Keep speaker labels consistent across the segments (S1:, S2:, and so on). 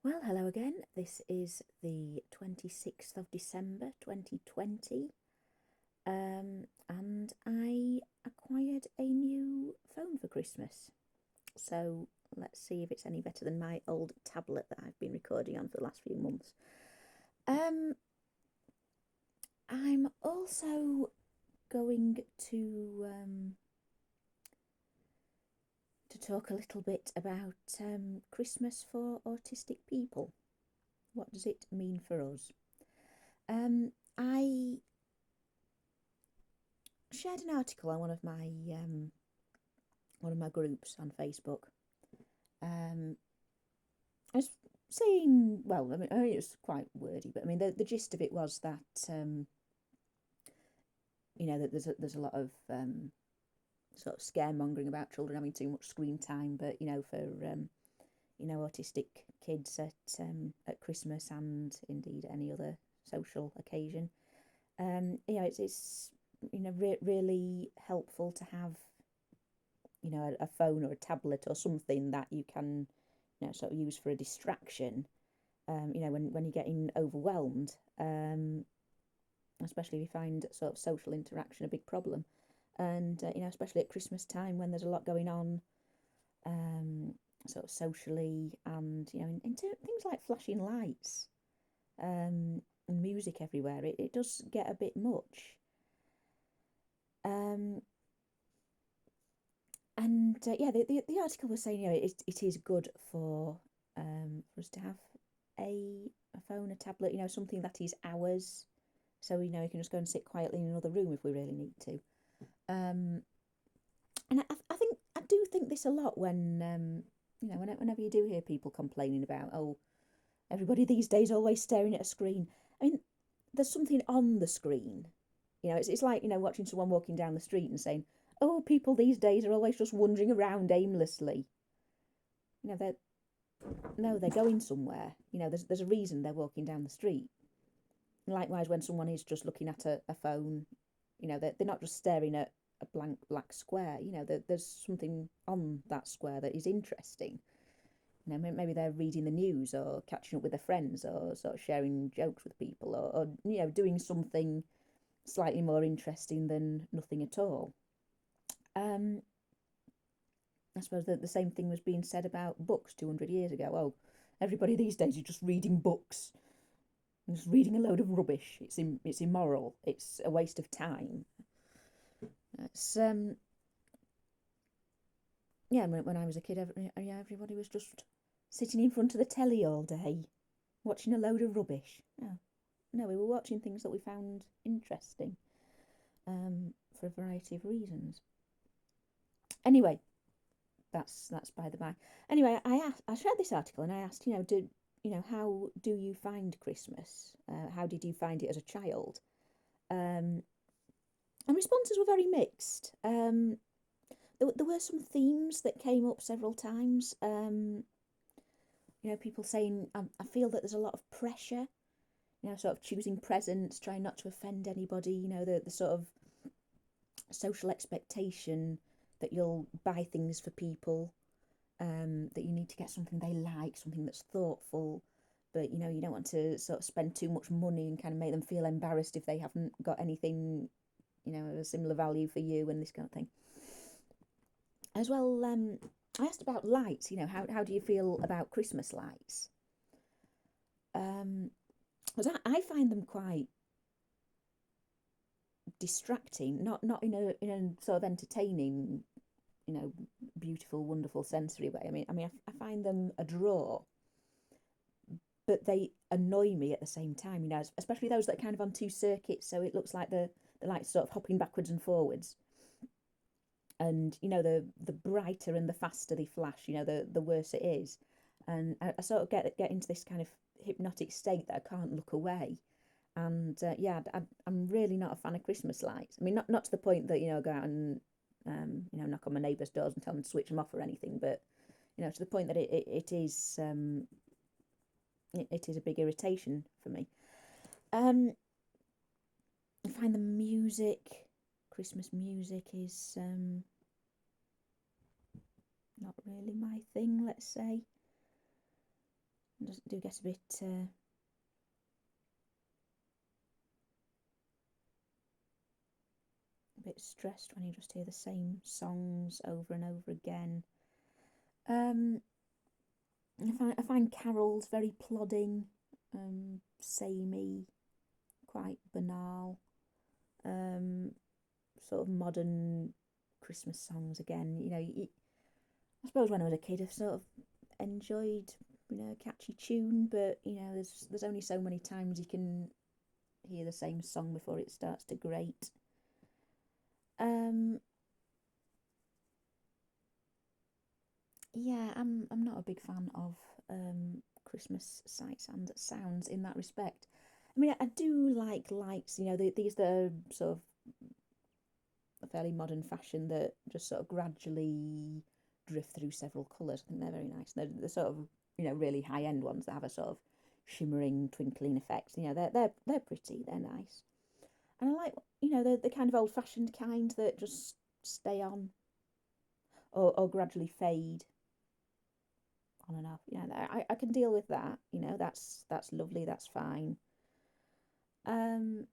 S1: Well, hello again. This is the 26th of December 2020, and I acquired a new phone for Christmas. So let's see if it's any better than my old tablet that I've been recording on for the last few months. Um, I'm also going to talk a little bit about Christmas for autistic people. What does it mean for us? I shared an article on one of my groups on Facebook. Um, I was saying, well, I mean, it was quite wordy, but I mean, the gist of it was that that there's a lot of sort of scaremongering about children having too much screen time, but for autistic kids at Christmas and indeed any other social occasion, it's really helpful to have a phone or a tablet or something that you can sort of use for a distraction. When you're getting overwhelmed, especially if you find sort of social interaction a big problem, and especially at Christmas time when there's a lot going on, um, sort of socially, and things like flashing lights, and music everywhere, it does get a bit much. Um, And yeah, the article was saying, it is good for us to have a phone, a tablet, something that is ours. So we can just go and sit quietly in another room if we really need to. Um, and I think I do think this a lot when whenever you do hear people complaining about, oh, everybody these days always staring at a screen. I mean, there's something on the screen. It's like watching someone walking down the street and saying, "Oh, people these days are always just wandering around aimlessly." They're no, they're going somewhere. There's a reason they're walking down the street. Likewise, when someone is just looking at a phone, they're not just staring at a blank black square. There's something on that square that is interesting. Maybe they're reading the news or catching up with their friends or sort of sharing jokes with people or doing something slightly more interesting than nothing at all. Um, I suppose that the same thing was being said about books 200 years ago. Oh, everybody these days is just reading books, just reading a load of rubbish. It's immoral. It's a waste of time. It's yeah. When I was a kid, everybody was just sitting in front of the telly all day, watching a load of rubbish. No, no, we were watching things that we found interesting, for a variety of reasons. Anyway, that's by the by. Anyway, I shared this article and I asked, how do you find Christmas? How did you find it as a child? Um, and responses were very mixed. There were some themes that came up several times. People saying, I feel that there's a lot of pressure. Sort of choosing presents, trying not to offend anybody. The sort of social expectation that you'll buy things for people, that you need to get something they like, something that's thoughtful, but you don't want to sort of spend too much money and kind of make them feel embarrassed if they haven't got anything, of a similar value for you and this kind of thing. As well, I asked about lights. How do you feel about Christmas lights? Because I find them quite distracting, not in a sort of entertaining, you know, beautiful, wonderful sensory way. I find them a draw, but they annoy me at the same time. Especially those that are kind of on two circuits, so it looks like the lights sort of hopping backwards and forwards. And the brighter and the faster they flash, the worse it is. And I sort of get into this kind of hypnotic state that I can't look away. And yeah, I'm really not a fan of Christmas lights. I mean, not to the point that go out and knock on my neighbours' doors and tell them to switch them off or anything, but to the point that it is a big irritation for me. Um, I find the music, Christmas music, is not really my thing. Let's say do get a bit stressed when you just hear the same songs over and over again. Um, I find carols very plodding, samey, quite banal. Um, Sort of modern Christmas songs again. I suppose when I was a kid, I sort of enjoyed a catchy tune, but there's only so many times you can hear the same song before it starts to grate. Um, yeah, I'm not a big fan of Christmas sights and sounds in that respect. I mean, I do like lights. These that are sort of a fairly modern fashion that just sort of gradually drift through several colours. I think they're very nice. They're sort of really high end ones that have a sort of shimmering, twinkling effect. They're pretty. They're nice, and I like the kind of old fashioned kind that just stay on or gradually fade on and off. I can deal with that. That's lovely. That's fine. Um,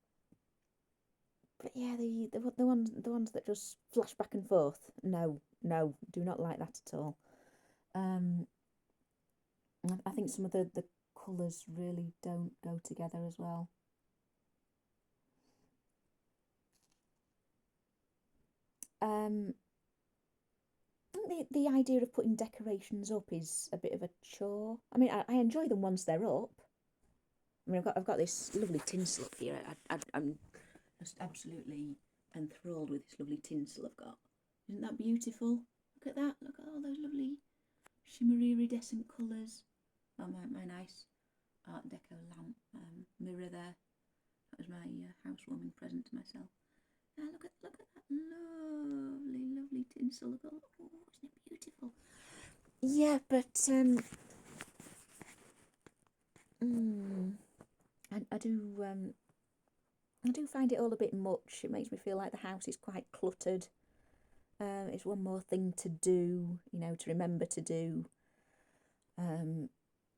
S1: but yeah, the ones that just flash back and forth. No, no, do not like that at all. Um, I think some of the colours really don't go together as well. Um, I think the idea of putting decorations up is a bit of a chore. I mean, I enjoy them once they're up. I mean, I've got this lovely tinsel up here. I'm just absolutely enthralled with this lovely tinsel I've got. Isn't that beautiful? Look at that. Look at all those lovely shimmery iridescent colours. Oh, my nice Art Deco lamp mirror there. That was my housewarming present to myself. Now look at that lovely tinsel. Look, oh, isn't it beautiful? Yeah, but I do find it all a bit much. It makes me feel like the house is quite cluttered. It's one more thing to do, to remember um,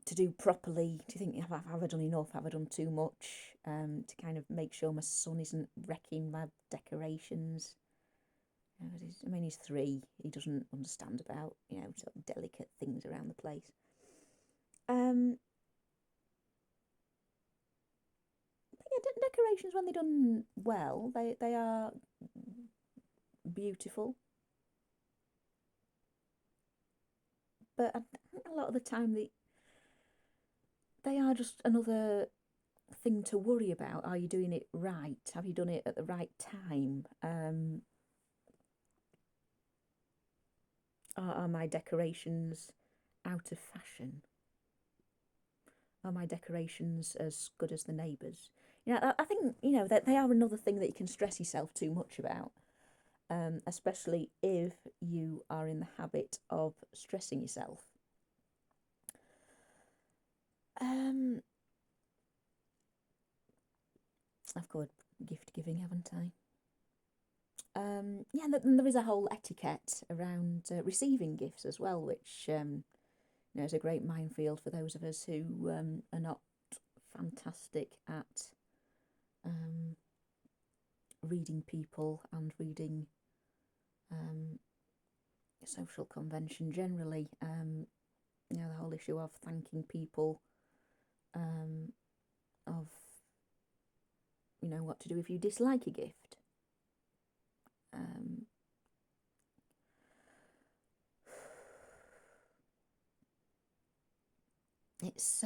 S1: to do properly. Do you think have I done enough? Have I done too much? To kind of make sure my son isn't wrecking my decorations. I mean, he's 3. He doesn't understand about sort of delicate things around the place. Um, but yeah, decorations when they're done well, they are beautiful. But I think a lot of the time they are just another thing to worry about. Are you doing it right? Have you done it at the right time? Are my decorations out of fashion? Are my decorations as good as the neighbours? I think that they are another thing that you can stress yourself too much about, especially if you are in the habit of stressing yourself. Um, I've covered gift giving, haven't I? Yeah, and there is a whole etiquette around receiving gifts as well, which is a great minefield for those of us who are not fantastic at um, reading people and reading social convention generally. The whole issue of thanking people, of what to do if you dislike a gift. Um, it's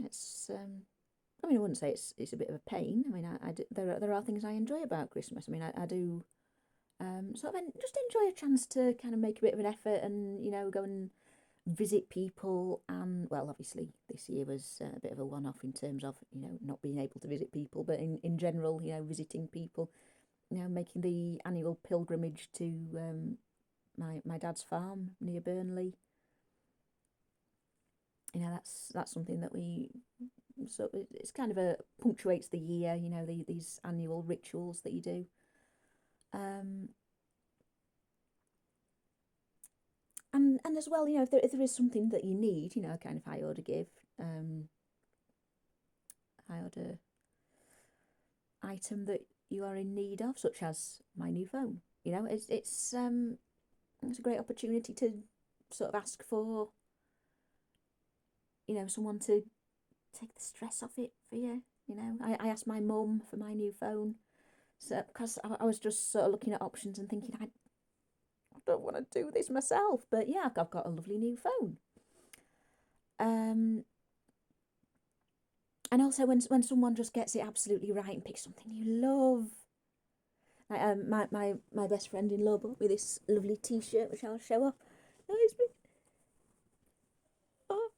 S1: it's I mean, I wouldn't say it's a bit of a pain. I mean, there are things I enjoy about Christmas. I mean, I do sort of just enjoy a chance to kind of make a bit of an effort and go and visit people. And well, obviously this year was a bit of a one-off in terms of not being able to visit people, but in general, visiting people. Making the annual pilgrimage to my dad's farm near Burnley. That's something that we so it's kind of a punctuates the year. These annual rituals that you do. Um, and and as well, if there is something that you need, a kind of high order gift, high order item that you are in need of, such as my new phone. It's a great opportunity to sort of ask for, someone to take the stress off it for you. I asked my mum for my new phone, so because I was just sort of looking at options and thinking I don't want to do this myself, but yeah, I've got a lovely new phone. And also when someone just gets it absolutely right and picks something you love. My best friend in law bought me this lovely T-shirt, which I'll show off. Oh, oh,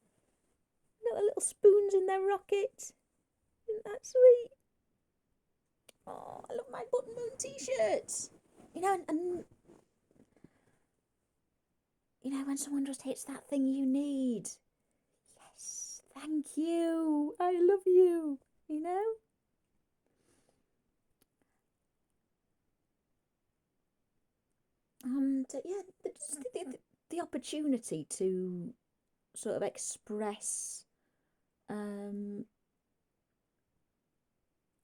S1: got the little spoons in their rocket. Isn't that sweet? Oh, I love my button moon T-shirts. And when someone just hits that thing you need. Yes, thank you. I love you. And yeah, the opportunity to sort of express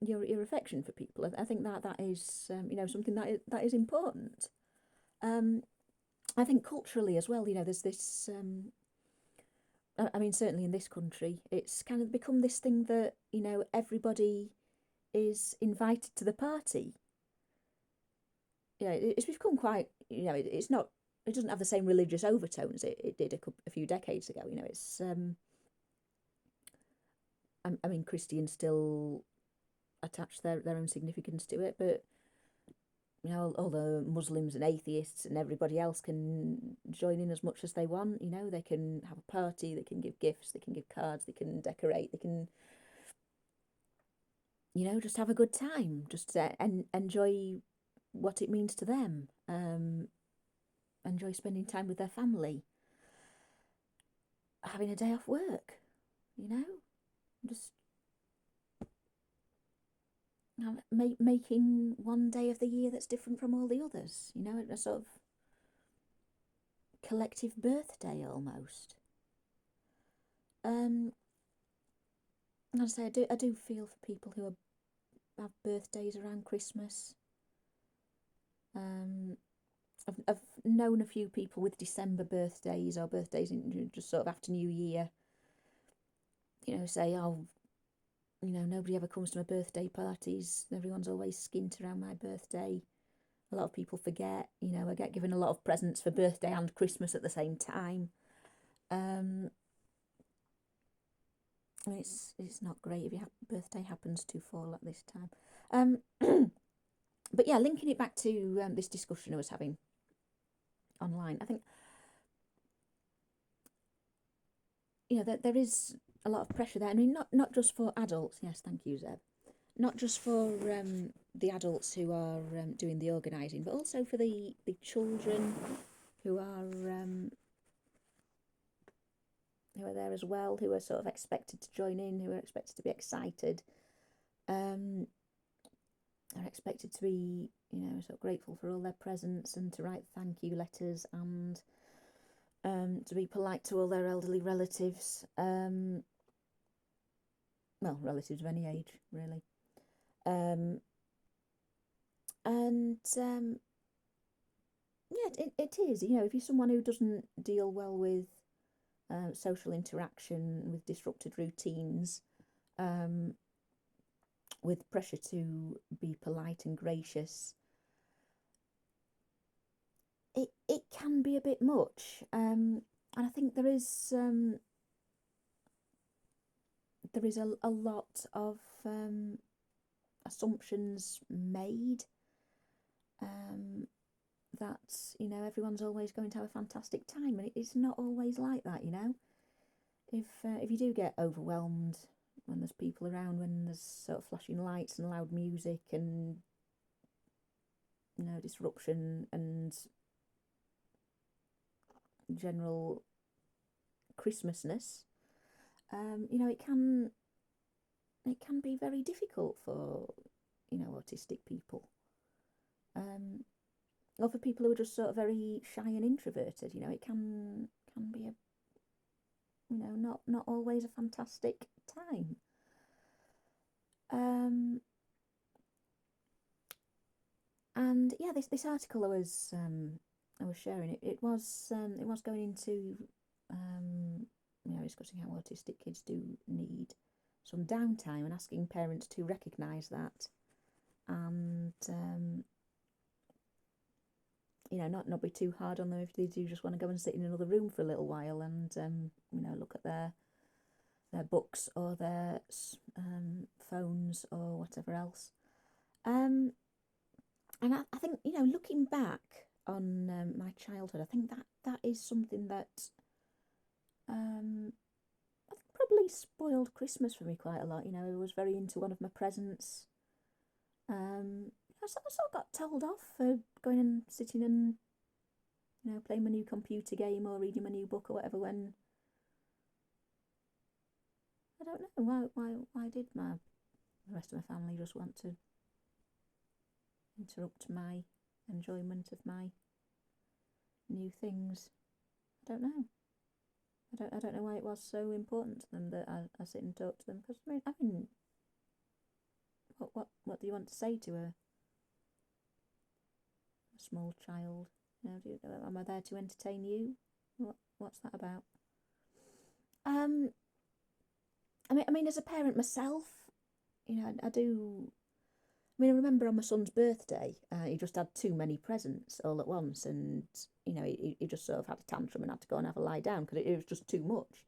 S1: your affection for people. I think that is something that is important. I think culturally as well. There's this. I mean, certainly in this country, it's kind of become this thing that everybody is invited to the party. It's become quite. It's not. It doesn't have the same religious overtones it did a few decades ago. It's. I mean, Christians still attach their own significance to it, but all the Muslims and atheists and everybody else can join in as much as they want. They can have a party, they can give gifts, they can give cards, they can decorate, they can, just have a good time, just enjoy what it means to them, enjoy spending time with their family, having a day off work, just making one day of the year that's different from all the others, a sort of collective birthday almost. I'd say I do feel for people who have birthdays around Christmas. I've known a few people with December birthdays or birthdays in just sort of after New Year. Say, oh, nobody ever comes to my birthday parties. Everyone's always skint around my birthday. A lot of people forget. I get given a lot of presents for birthday and Christmas at the same time. It's not great if your birthday happens to fall at this time. But yeah, linking it back to this discussion I was having online, I think that there is a lot of pressure there. I mean, not just for adults. Yes, thank you, Zeb. Not just for the adults who are doing the organising, but also for the children who are there as well, who are sort of expected to join in, who are expected to be excited, are expected to be sort of grateful for all their presents and to write thank you letters and to be polite to all their elderly relatives. Well, relatives of any age, really. And yeah, it is. If you're someone who doesn't deal well with social interaction, with disrupted routines, with pressure to be polite and gracious, it can be a bit much. And I think there is a lot of assumptions made that everyone's always going to have a fantastic time, and it's not always like that. If you do get overwhelmed when there's people around, when there's sort of flashing lights and loud music and disruption and general Christmasness, it can be very difficult for autistic people. or for people who are just sort of very shy and introverted, it can be a not always a fantastic time. Um, and yeah, this article I was sharing, it was going into discussing how autistic kids do need some downtime and asking parents to recognise that, and not be too hard on them if they do just want to go and sit in another room for a little while and look at their books or their phones or whatever else. And I think looking back on my childhood, I think that is something that I think probably spoiled Christmas for me quite a lot. I was very into one of my presents. I sort of got told off for going and sitting and playing my new computer game or reading my new book or whatever. When I don't know why did the rest of my family just want to interrupt my enjoyment of my new things? I don't know. I don't know why it was so important to them that I sit and talk to them, because I mean, what do you want to say to a small child? Am I there to entertain you? What's that about? I mean, as a parent myself, I do. I mean, I remember on my son's birthday, he just had too many presents all at once, and he just sort of had a tantrum and had to go and have a lie down because it was just too much.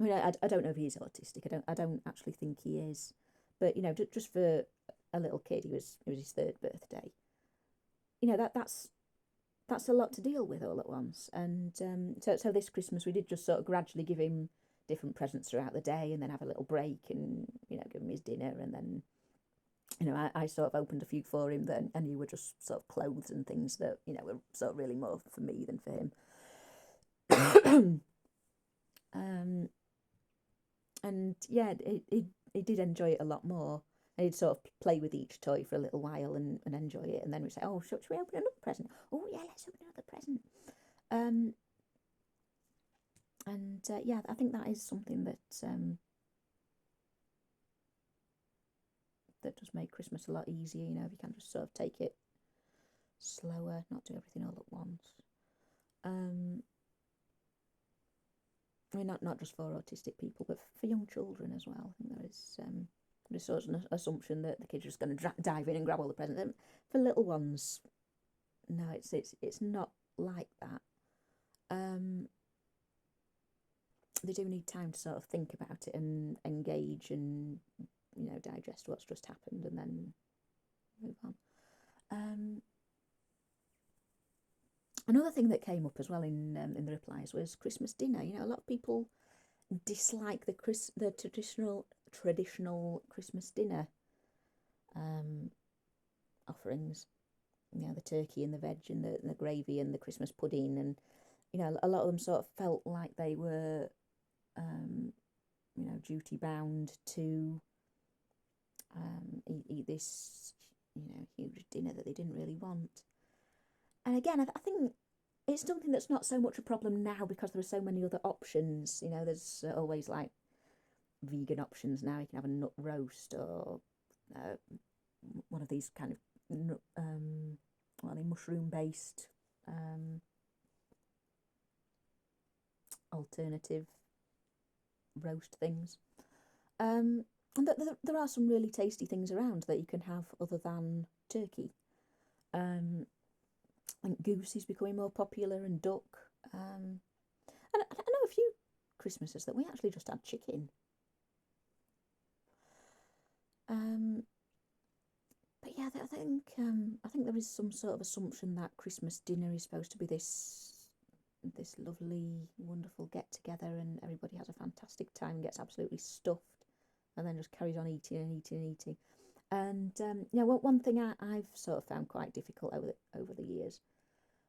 S1: I mean, I don't know if he's autistic. I don't actually think he is, but just for a little kid, it was his third birthday. That's a lot to deal with all at once. And so this Christmas we did just sort of gradually give him different presents throughout the day, and then have a little break, and give him his dinner, and then I sort of opened a few for him then, and he were just sort of clothes and things that were sort of really more for me than for him. And yeah, he did enjoy it a lot more. And he'd sort of play with each toy for a little while and enjoy it, and then we'd say, "Oh, should we open another present? Oh yeah, let's open another present." Yeah, I think that is something that that does make Christmas a lot easier. If you can just sort of take it slower, not do everything all at once. I mean, not just for autistic people, but for young children as well. I think there is there's sort of an assumption that the kids are just going to dive in and grab all the presents. For little ones, no, it's not like that. They do need time to sort of think about it and engage and digest what's just happened and then move on. Another thing that came up as well in the replies was Christmas dinner. A lot of people dislike the traditional Christmas dinner offerings. The turkey and the veg and the gravy and the Christmas pudding, and a lot of them sort of felt like they were duty bound to eat this huge dinner that they didn't really want. And again, I think it's something that's not so much a problem now because there are so many other options. There's always like vegan options now. You can have a nut roast or one of these kind of mushroom based alternative roast things. And there are some really tasty things around that you can have other than turkey. I think goose is becoming more popular, and duck. And I know a few Christmases that we actually just had chicken. But yeah, I think there is some sort of assumption that Christmas dinner is supposed to be this lovely, wonderful get together, and everybody has a fantastic time and gets absolutely stuffed, and then just carries on eating and eating and eating. And one thing I've sort of found quite difficult over the years.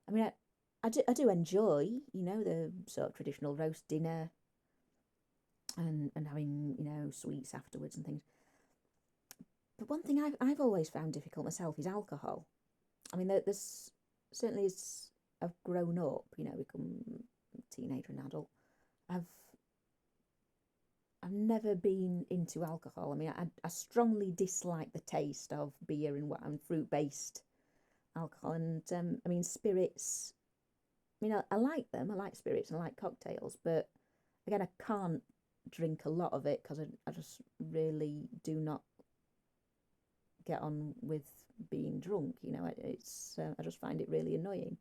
S1: I mean, I do enjoy the sort of traditional roast dinner and having sweets afterwards and things. But one thing I've always found difficult myself is alcohol. I mean, there's certainly as I've grown up, become a teenager and adult. I've I've never been into alcohol. I mean, I strongly dislike the taste of beer and fruit based alcohol, and I mean spirits. I mean, I like them. I like spirits and I like cocktails, but again, I can't drink a lot of it because I just really do not get on with being drunk. I just find it really annoying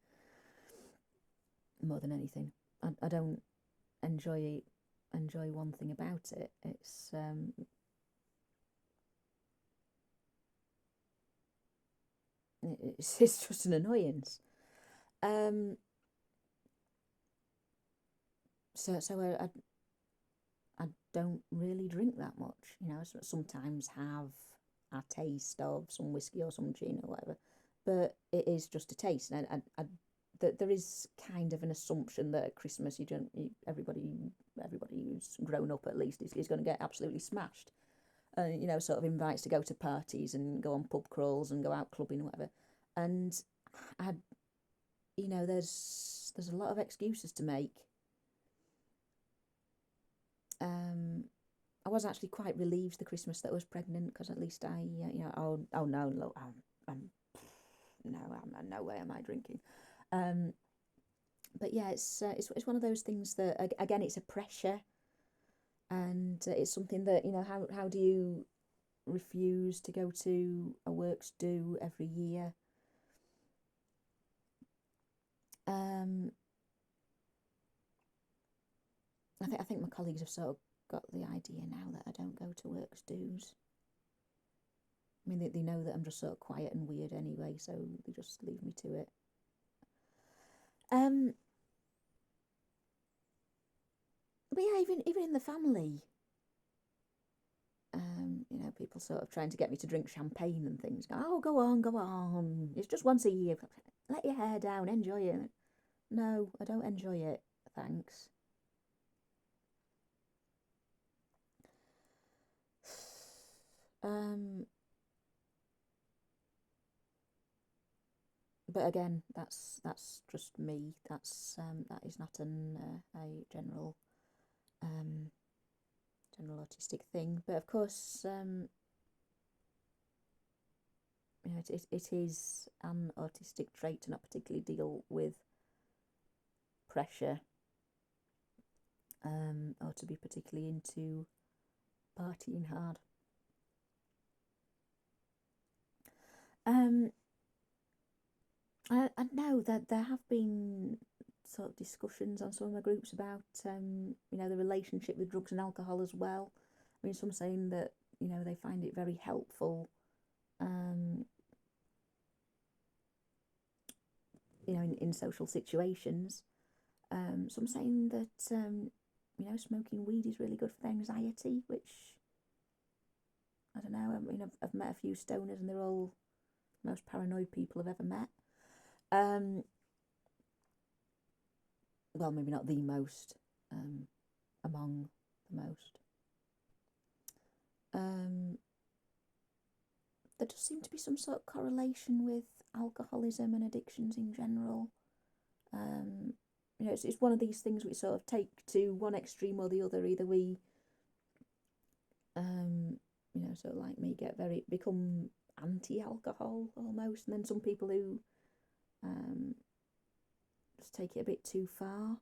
S1: more than anything. I don't enjoy one thing about it. It's just an annoyance. Um, so I don't really drink that much. I sometimes have a taste of some whiskey or some gin or whatever, but it is just a taste. And that there is kind of an assumption that at Christmas everybody who's grown up at least is going to get absolutely smashed. Sort of invites to go to parties and go on pub crawls and go out clubbing or whatever. And I, there's a lot of excuses to make. I was actually quite relieved the Christmas that I was pregnant because at least oh no, look, no, no way am I drinking. Um, but yeah, it's one of those things that again it's a pressure, and it's something that how do you refuse to go to a works do every year? Um, I think my colleagues have sort of got the idea now that I don't go to works do's. I mean, they know that I'm just sort of quiet and weird anyway, so they just leave me to it. Um, but yeah, even in the family, people sort of trying to get me to drink champagne and things. Oh, go on, go on. It's just once a year. Let your hair down, enjoy it. No, I don't enjoy it. Thanks. Um, but again, that's just me. That is not a um, general autistic thing. But of course, it is an autistic trait to not particularly deal with pressure, or to be particularly into partying hard. Um, I know that there have been sort of discussions on some of my groups about the relationship with drugs and alcohol as well. I mean, some saying that they find it very helpful, um, in social situations. Some saying that smoking weed is really good for anxiety, which I don't know. I mean, I've met a few stoners and they're all the most paranoid people I've ever met. Well, maybe not the most, among the most. There does seem to be some sort of correlation with alcoholism and addictions in general. It's one of these things we sort of take to one extreme or the other. Either we, sort of like me, become anti-alcohol almost, and then some people who just take it a bit too far.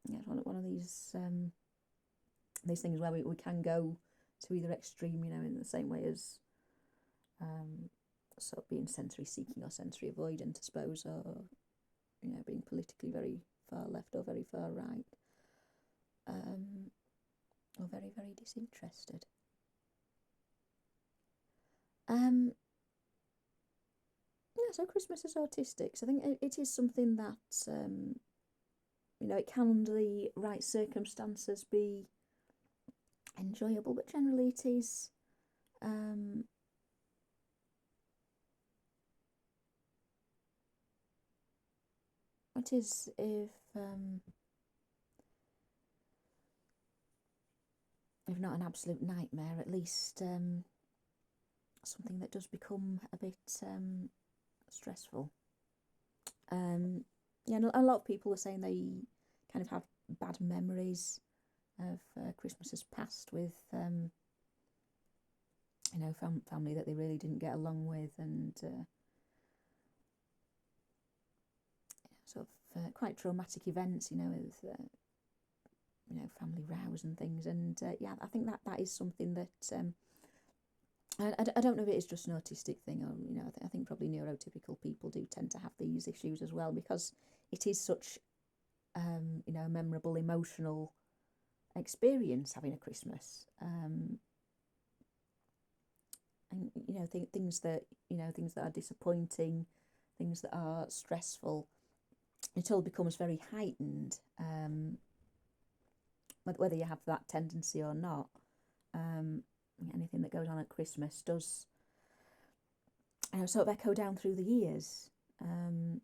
S1: It's one of these things where we can go to either extreme, in the same way as sort of being sensory seeking or sensory avoidant, I suppose, or being politically very far left or very far right, or very, very disinterested. Yeah, so Christmas as autistics, I think it is something that it can under the right circumstances be enjoyable, but generally it is if if not an absolute nightmare, at least something that does become a bit stressful. Yeah, and a lot of people are saying they kind of have bad memories of Christmases past with family that they really didn't get along with, and sort of quite traumatic events, with family rows and things. And yeah, I think that is something that I don't know if it is just an autistic thing, or I think probably neurotypical people do tend to have these issues as well, because it is such a memorable, emotional experience having a Christmas. And things that are disappointing, things that are stressful, it all becomes very heightened, whether you have that tendency or not. Anything that goes on at Christmas does sort of echo down through the years. And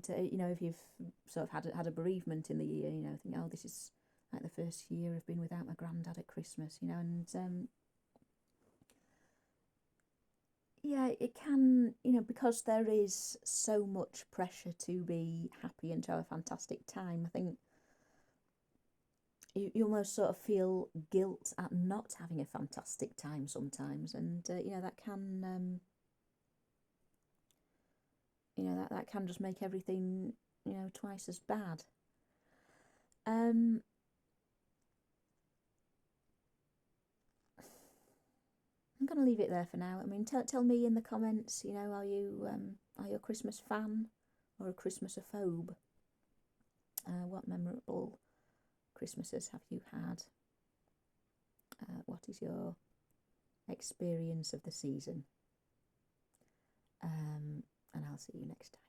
S1: if you've sort of had a bereavement in the year, think, oh, this is like the first year I've been without my granddad at Christmas, and yeah, it can, because there is so much pressure to be happy and to have a fantastic time. I think you almost sort of feel guilt at not having a fantastic time sometimes, and that can that can just make everything twice as bad. I'm going to leave it there for now. I mean, tell me in the comments, are you a Christmas fan or a Christmasophobe? What memorable Christmases have you had? What is your experience of the season? And I'll see you next time.